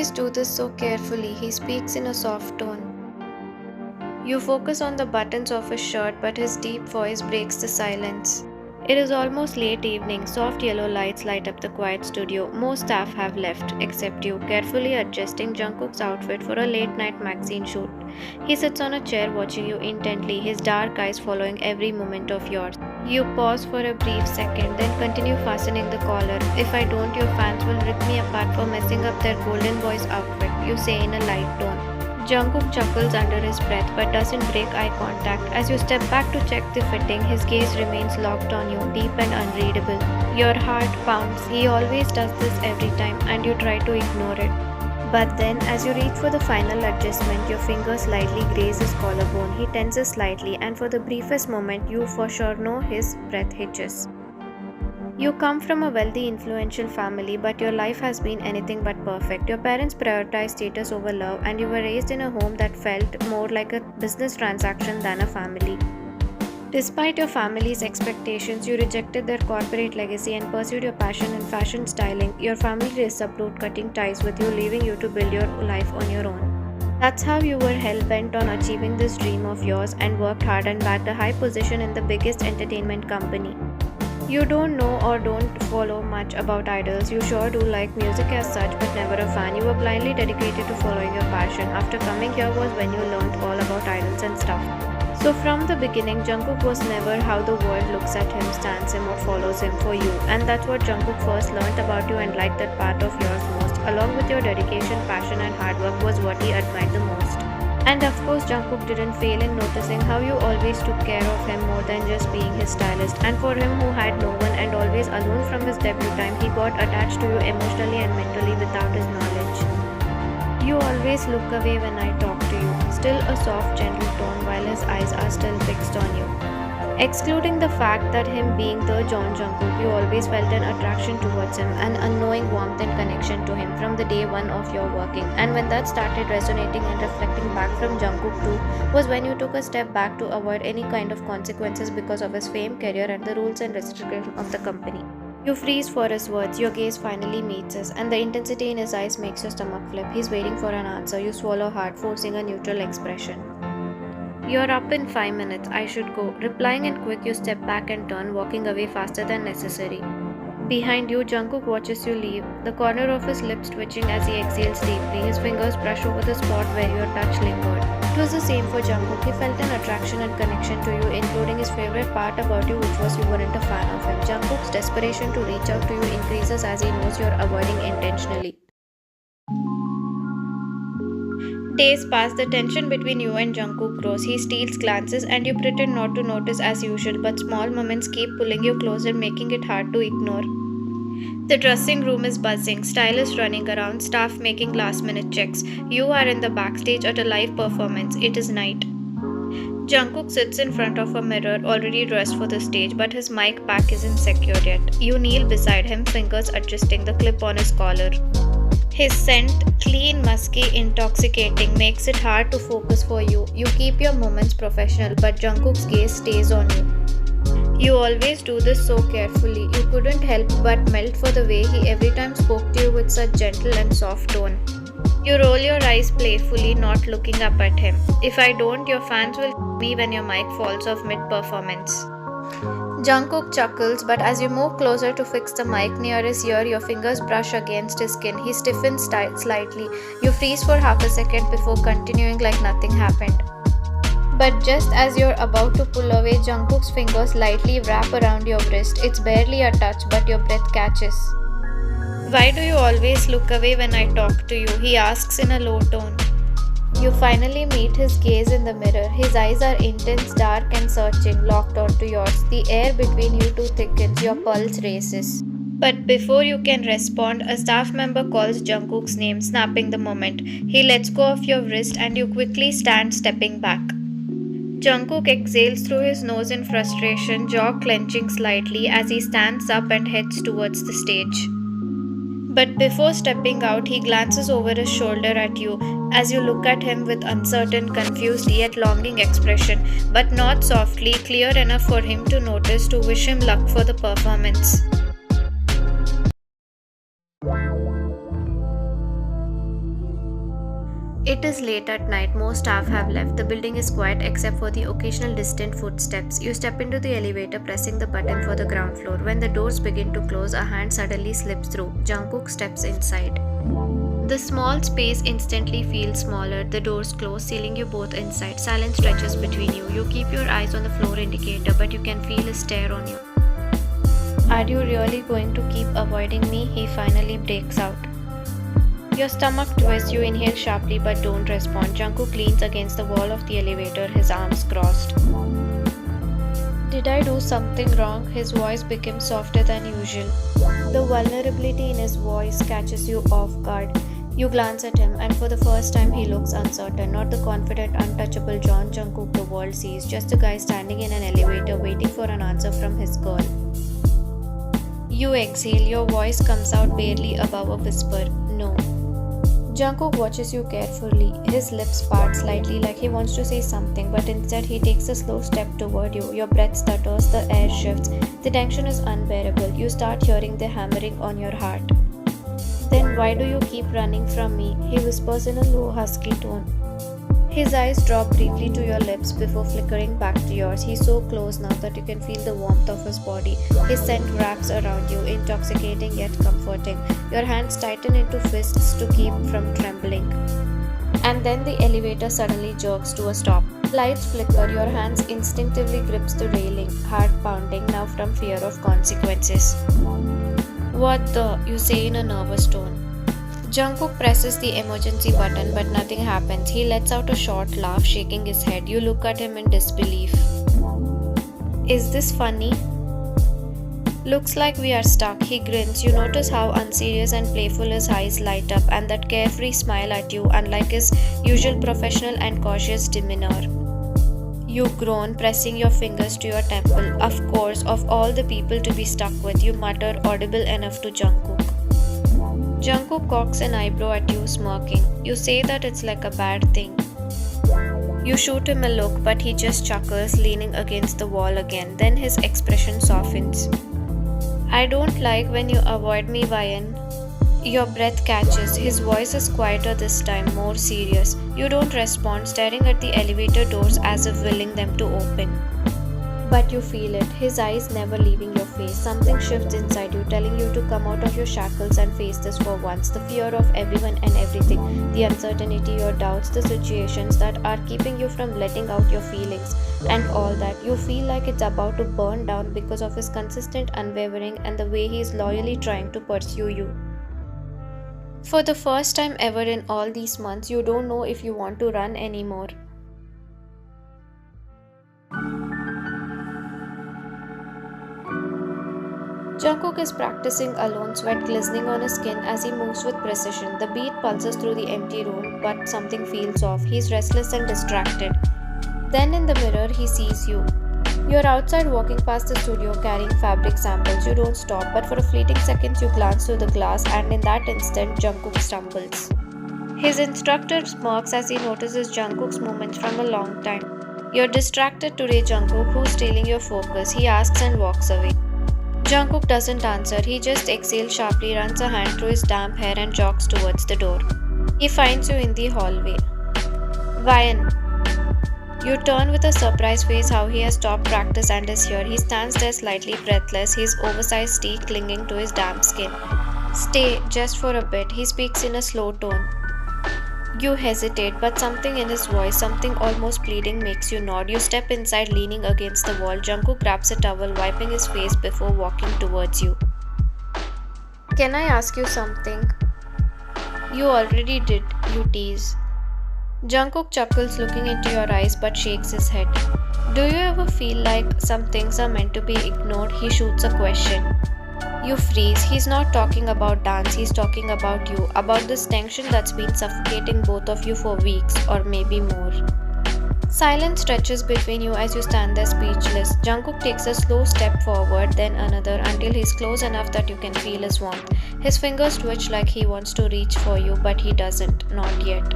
always do this so carefully, he speaks in a soft tone. You focus on the buttons of his shirt, but his deep voice breaks the silence. It is almost late evening. Soft yellow lights light up the quiet studio. Most staff have left, except you, carefully adjusting Jungkook's outfit for a late-night magazine shoot. He sits on a chair watching you intently, his dark eyes following every movement of yours. You pause for a brief second, then continue fastening the collar. If I don't, your fans will rip me apart for messing up their golden boy's outfit, you say in a light tone. Jungkook chuckles under his breath but doesn't break eye contact. As you step back to check the fitting, his gaze remains locked on you, deep and unreadable. Your heart pounds. He always does this every time, and you try to ignore it. But then, as you reach for the final adjustment, your finger slightly graze his collarbone. He tenses slightly, and for the briefest moment, you for sure know his breath hitches. You come from a wealthy, influential family, but your life has been anything but perfect. Your parents prioritized status over love, and you were raised in a home that felt more like a business transaction than a family. Despite your family's expectations, you rejected their corporate legacy and pursued your passion in fashion styling. Your family disapproved, cutting ties with you, leaving you to build your life on your own. That's how you were hell-bent on achieving this dream of yours and worked hard and bagged a high position in the biggest entertainment company. You don't know or don't follow much about idols. You sure do like music as such, but never a fan. You were blindly dedicated to following your passion. After coming here was when you learned all about idols and stuff. So from the beginning, Jungkook was never how the world looks at him, stands him or follows him for you. And that's what Jungkook first learned about you and liked that part of yours most. Along with your dedication, passion and hard work was what he admired the most. And of course, Jungkook didn't fail in noticing how you always took care of him more than just being his stylist. And for him who had no one and always alone from his debut time, he got attached to you emotionally and mentally without his knowledge. You always look away when I talk to you, still a soft, gentle tone while his eyes are still fixed on you. Excluding the fact that him being the JEON Jungkook, you always felt an attraction towards him, an unknowing warmth and connection to him from the day one of your working. And when that started resonating and reflecting back from Jungkook too, was when you took a step back to avoid any kind of consequences because of his fame, career and the rules and restrictions of the company. You freeze for his words, your gaze finally meets his, and the intensity in his eyes makes your stomach flip. He's waiting for an answer. You swallow hard, forcing a neutral expression. You're up in 5 minutes, I should go. Replying in quick, you step back and turn, walking away faster than necessary. Behind you, Jungkook watches you leave, the corner of his lips twitching as he exhales deeply. His fingers brush over the spot where your touch lingered. It was the same for Jungkook. He felt an attraction and connection to you, including his favorite part about you, which was you weren't a fan of him. Jungkook's desperation to reach out to you increases as he knows you're avoiding intentionally. Days pass, the tension between you and Jungkook grows. He steals glances and you pretend not to notice as usual, but small moments keep pulling you closer, making it hard to ignore. The dressing room is buzzing, stylists running around, staff making last-minute checks. You are in the backstage at a live performance. It is night. Jungkook sits in front of a mirror, already dressed for the stage, but his mic pack isn't secured yet. You kneel beside him, fingers adjusting the clip on his collar. His scent, clean, musky, intoxicating, makes it hard to focus for you. You keep your movements professional, but Jungkook's gaze stays on you. You always do this so carefully. You couldn't help but melt for the way he every time spoke to you with such gentle and soft tone. You roll your eyes playfully, not looking up at him. If I don't, your fans will me when your mic falls off mid-performance. Jungkook chuckles, but as you move closer to fix the mic near his ear, your fingers brush against his skin. He stiffens slightly. You freeze for half a second before continuing like nothing happened. But just as you're about to pull away, Jungkook's fingers lightly wrap around your wrist. It's barely a touch, but your breath catches. Why do you always look away when I talk to you? He asks in a low tone. You finally meet his gaze in the mirror. His eyes are intense, dark and searching, locked onto yours. The air between you two thickens, your pulse races. But before you can respond, a staff member calls Jungkook's name, snapping the moment. He lets go of your wrist and you quickly stand, stepping back. Jungkook exhales through his nose in frustration, jaw clenching slightly as he stands up and heads towards the stage. But before stepping out, he glances over his shoulder at you as you look at him with uncertain, confused yet longing expression, but not softly, clear enough for him to notice, to wish him luck for the performance. It is late at night, most staff have left. The building is quiet except for the occasional distant footsteps. You step into the elevator, pressing the button for the ground floor. When the doors begin to close, a hand suddenly slips through. Jungkook steps inside. The small space instantly feels smaller. The doors close, sealing you both inside. Silence stretches between you. You keep your eyes on the floor indicator, but you can feel a stare on you. Are you really going to keep avoiding me? He finally breaks out. Your stomach twists, you inhale sharply but don't respond. Jungkook leans against the wall of the elevator, his arms crossed. Did I do something wrong? His voice becomes softer than usual. The vulnerability in his voice catches you off guard. You glance at him, and for the first time he looks uncertain. Not the confident, untouchable John Jungkook the world sees, just a guy standing in an elevator waiting for an answer from his girl. You exhale, your voice comes out barely above a whisper, "No." Jungkook watches you carefully. His lips part slightly like he wants to say something, but instead he takes a slow step toward you. Your breath stutters, the air shifts. The tension is unbearable. You start hearing the hammering on your heart. "Then why do you keep running from me?" he whispers in a low, husky tone. His eyes drop briefly to your lips before flickering back to yours. He's so close now that you can feel the warmth of his body. His scent wraps around you, intoxicating yet comforting. Your hands tighten into fists to keep from trembling. And then the elevator suddenly jerks to a stop. Lights flicker, your hands instinctively grips the railing, heart pounding now from fear of consequences. "What the?" you say in a nervous tone. Jungkook presses the emergency button, but nothing happens. He lets out a short laugh, shaking his head. You look at him in disbelief. "Is this funny?" "Looks like we are stuck." He grins. You notice how unserious and playful his eyes light up, and that carefree smile at you, unlike his usual professional and cautious demeanor. You groan, pressing your fingers to your temple. "Of course, of all the people to be stuck with," you mutter, audible enough to Jungkook. Jungkook cocks an eyebrow at you, smirking. You say that it's like a bad thing. You shoot him a look, but he just chuckles, leaning against the wall again. Then his expression softens. "I don't like when you avoid me, Vian." Your breath catches. His voice is quieter this time, more serious. You don't respond, staring at the elevator doors as if willing them to open. But you feel it, his eyes never leaving your face. Something shifts inside you, telling you to come out of your shackles and face this for once. The fear of everyone and everything, the uncertainty, your doubts, the situations that are keeping you from letting out your feelings, and all that. You feel like it's about to burn down because of his consistent unwavering and the way he is loyally trying to pursue you. For the first time ever in all these months, you don't know if you want to run anymore. Jungkook is practicing alone, sweat glistening on his skin as he moves with precision. The beat pulses through the empty room, but something feels off. He's restless and distracted. Then in the mirror, he sees you. You're outside walking past the studio carrying fabric samples. You don't stop, but for a fleeting second you glance through the glass, and in that instant, Jungkook stumbles. His instructor smirks as he notices Jungkook's movements from a long time. "You're distracted today, Jungkook. Who's stealing your focus?" he asks and walks away. Jungkook doesn't answer. He just exhales sharply, runs a hand through his damp hair and jogs towards the door. He finds you in the hallway. "Vian." You turn with a surprised face how he has stopped practice and is here. He stands there slightly breathless, his oversized tee clinging to his damp skin. "Stay, just for a bit," he speaks in a slow tone. You hesitate, but something in his voice, something almost pleading, makes you nod. You step inside, leaning against the wall. Jungkook grabs a towel, wiping his face before walking towards you. "Can I ask you something?" "You already did," you tease. Jungkook chuckles, looking into your eyes, but shakes his head. "Do you ever feel like some things are meant to be ignored?" He shoots a question. You freeze. He's not talking about dance, he's talking about you, about this tension that's been suffocating both of you for weeks, or maybe more. Silence stretches between you as you stand there speechless. Jungkook takes a slow step forward, then another, until he's close enough that you can feel his warmth. His fingers twitch like he wants to reach for you, but he doesn't, not yet.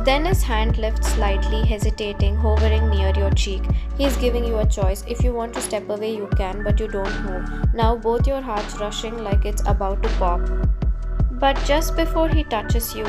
Then his hand lifts slightly, hesitating, hovering near your cheek. He's giving you a choice. If you want to step away, you can, but you don't move. Now both your hearts rushing like it's about to pop. But just before he touches you,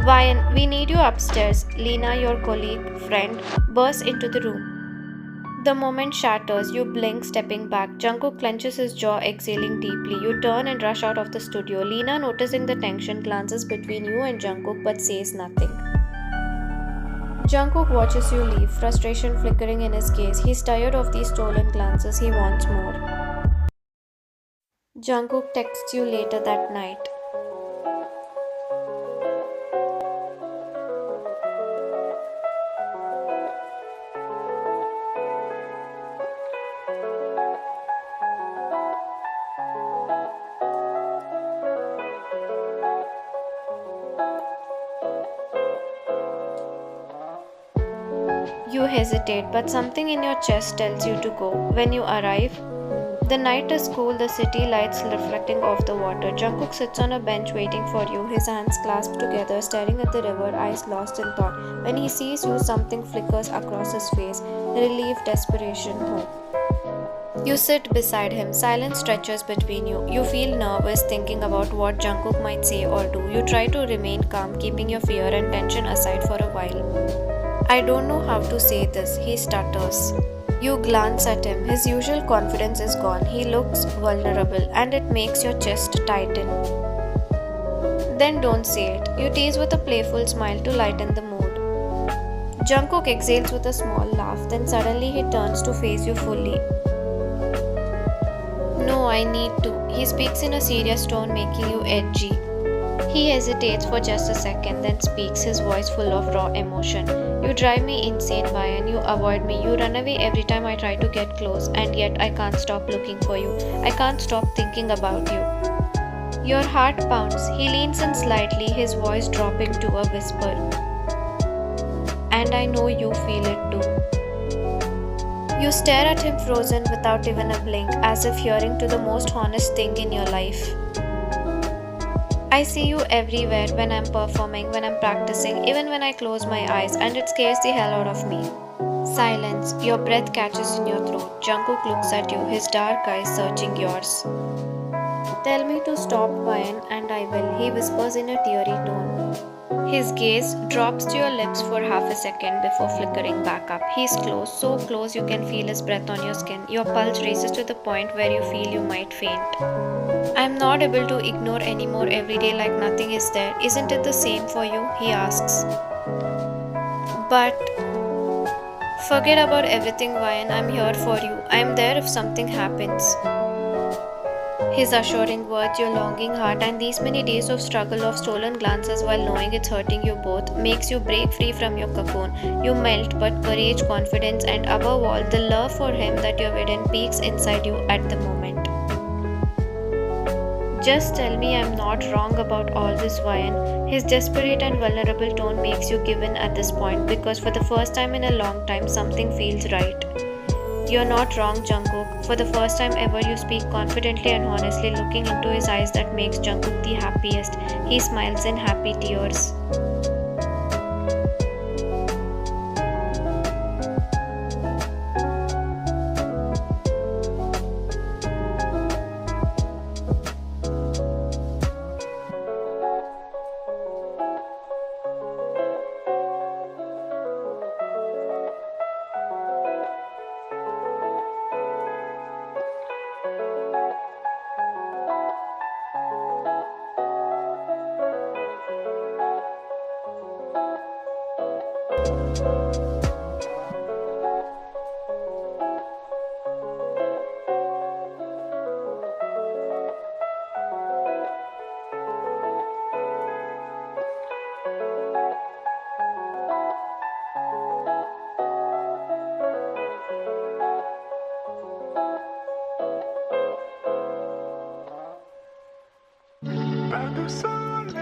Ryan, we need you upstairs. Lena, your colleague, friend, bursts into the room. The moment shatters, you blink, stepping back. Jungkook clenches his jaw, exhaling deeply. You turn and rush out of the studio. Lena, noticing the tension, glances between you and Jungkook but says nothing. Jungkook watches you leave, frustration flickering in his gaze. He's tired of these stolen glances. He wants more. Jungkook texts you later that night. You hesitate, but something in your chest tells you to go. When you arrive, the night is cool, the city lights reflecting off the water. Jungkook sits on a bench waiting for you, his hands clasped together, staring at the river, eyes lost in thought. When he sees you, something flickers across his face. Relief, desperation, hope. You sit beside him, silence stretches between you. You feel nervous thinking about what Jungkook might say or do. You try to remain calm, keeping your fear and tension aside for a while. I don't know how to say this, he stutters. You glance at him, his usual confidence is gone. He looks vulnerable and it makes your chest tighten. Then don't say it. You tease with a playful smile to lighten the mood. Jungkook exhales with a small laugh, then suddenly he turns to face you fully. No, I need to. He speaks in a serious tone, making you edgy. He hesitates for just a second, then speaks, his voice full of raw emotion. You drive me insane, Ryan. You avoid me. You run away every time I try to get close, and yet I can't stop looking for you. I can't stop thinking about you. Your heart pounds. He leans in slightly, his voice dropping to a whisper. And I know you feel it too. You stare at him frozen without even a blink, as if hearing to the most honest thing in your life. I see you everywhere, when I'm performing, when I'm practicing, even when I close my eyes, and it scares the hell out of me. Silence. Your breath catches in your throat. Jungkook looks at you, his dark eyes searching yours. Tell me to stop, Ryan, and I will, he whispers in a teary tone. His gaze drops to your lips for half a second before flickering back up. He's close, so close you can feel his breath on your skin. Your pulse races to the point where you feel you might faint. I'm not able to ignore anymore every day like nothing is there. Isn't it the same for you? He asks. But forget about everything, Ryan. I'm here for you. I'm there if something happens. His assuring words, your longing heart, and these many days of struggle, of stolen glances while knowing it's hurting you both, makes you break free from your cocoon. You melt, but courage, confidence, and above all, the love for him that you've hidden peaks inside you at the moment. Just tell me I'm not wrong about all this, Ryan. His desperate and vulnerable tone makes you give in at this point, because for the first time in a long time, something feels right. You're not wrong, Jungkook. For the first time ever, you speak confidently and honestly, looking into his eyes that makes Jungkook the happiest. He smiles in happy tears.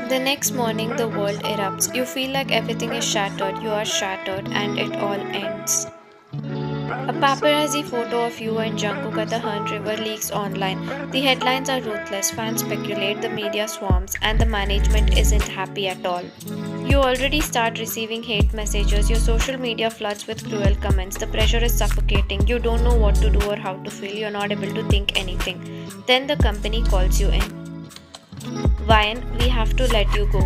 The next morning, the world erupts. You feel like everything is shattered. You are shattered, and it all ends. A paparazzi photo of you and Jungkook at the Han River leaks online. The headlines are ruthless, fans speculate, the media swarms, and the management isn't happy at all. You already start receiving hate messages, your social media floods with cruel comments, the pressure is suffocating, you don't know what to do or how to feel, you're not able to think anything. Then the company calls you in. Ryan, we have to let you go.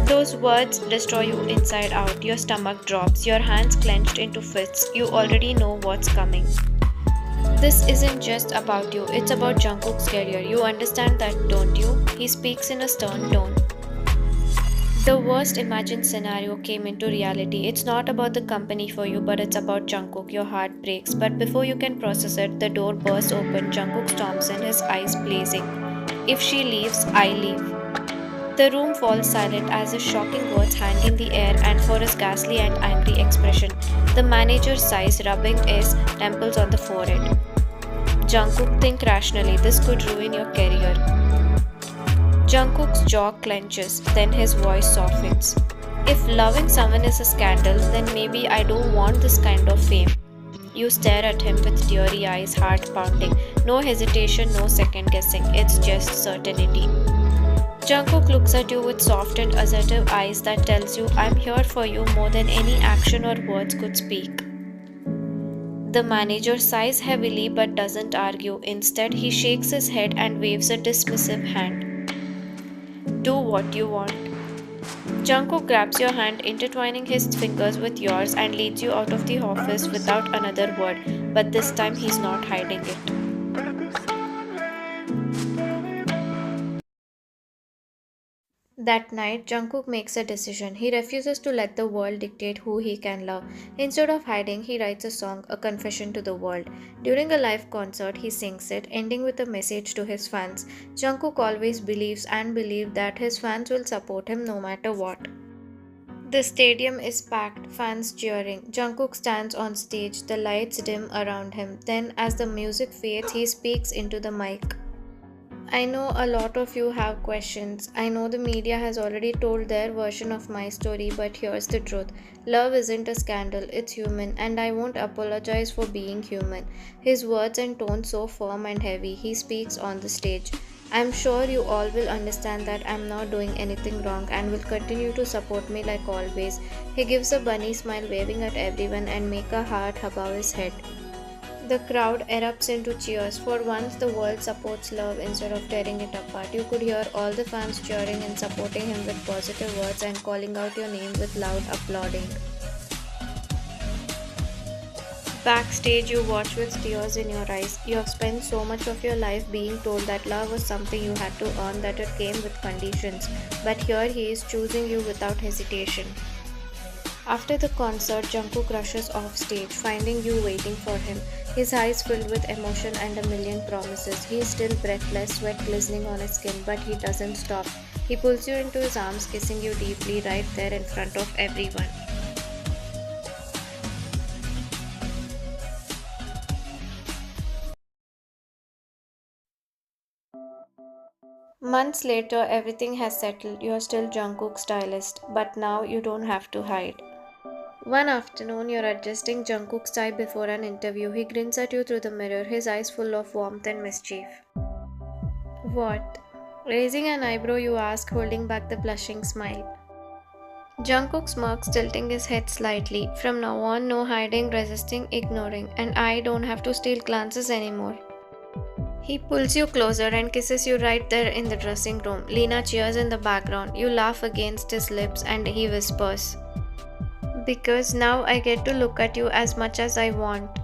Those words destroy you inside out. Your stomach drops, your hands clenched into fists. You already know what's coming. This isn't just about you, it's about Jungkook's career. You understand that, don't you? He speaks in a stern tone. The worst imagined scenario came into reality. It's not about the company for you, but it's about Jungkook. Your heart breaks. But before you can process it, the door bursts open. Jungkook storms in, his eyes blazing. If she leaves, I leave. The room falls silent as his shocking words hang in the air and for his ghastly and angry expression. The manager sighs, rubbing his temples on the forehead. Jungkook, think rationally. This could ruin your career. Jungkook's jaw clenches, then his voice softens. If loving someone is a scandal, then maybe I don't want this kind of fame. You stare at him with teary eyes, heart pounding. No hesitation, no second guessing. It's just certainty. Jungkook looks at you with soft and assertive eyes that tells you, I'm here for you more than any action or words could speak. The manager sighs heavily but doesn't argue. Instead, he shakes his head and waves a dismissive hand. Do what you want. Jungkook grabs your hand, intertwining his fingers with yours, and leads you out of the office without another word, but this time he's not hiding it. That night, Jungkook makes a decision. He refuses to let the world dictate who he can love. Instead of hiding, he writes a song, a confession to the world. During a live concert, he sings it, ending with a message to his fans. Jungkook always believes and believed that his fans will support him no matter what. The stadium is packed, fans cheering. Jungkook stands on stage, the lights dim around him. Then, as the music fades, he speaks into the mic. I know a lot of you have questions. I know the media has already told their version of my story, but here's the truth. Love isn't a scandal, it's human, and I won't apologize for being human. His words and tone so firm and heavy, he speaks on the stage. I'm sure you all will understand that I'm not doing anything wrong and will continue to support me like always. He gives a bunny smile, waving at everyone, and make a heart above his head. The crowd erupts into cheers. For once, the world supports love instead of tearing it apart. You could hear all the fans cheering and supporting him with positive words and calling out your name with loud applauding. Backstage, you watch with tears in your eyes. You have spent so much of your life being told that love was something you had to earn, that it came with conditions. But here he is choosing you without hesitation. After the concert, Jungkook rushes off stage, finding you waiting for him. His eyes filled with emotion and a million promises. He is still breathless, sweat glistening on his skin, but he doesn't stop. He pulls you into his arms, kissing you deeply right there in front of everyone. Months later, everything has settled. You're still Jungkook's stylist, but now you don't have to hide. One afternoon, you're adjusting Jungkook's tie before an interview. He grins at you through the mirror, his eyes full of warmth and mischief. What? Raising an eyebrow, you ask, holding back the blushing smile. Jungkook smirks, tilting his head slightly. From now on, no hiding, resisting, ignoring, and I don't have to steal glances anymore. He pulls you closer and kisses you right there in the dressing room. Lena cheers in the background. You laugh against his lips and he whispers, because now I get to look at you as much as I want.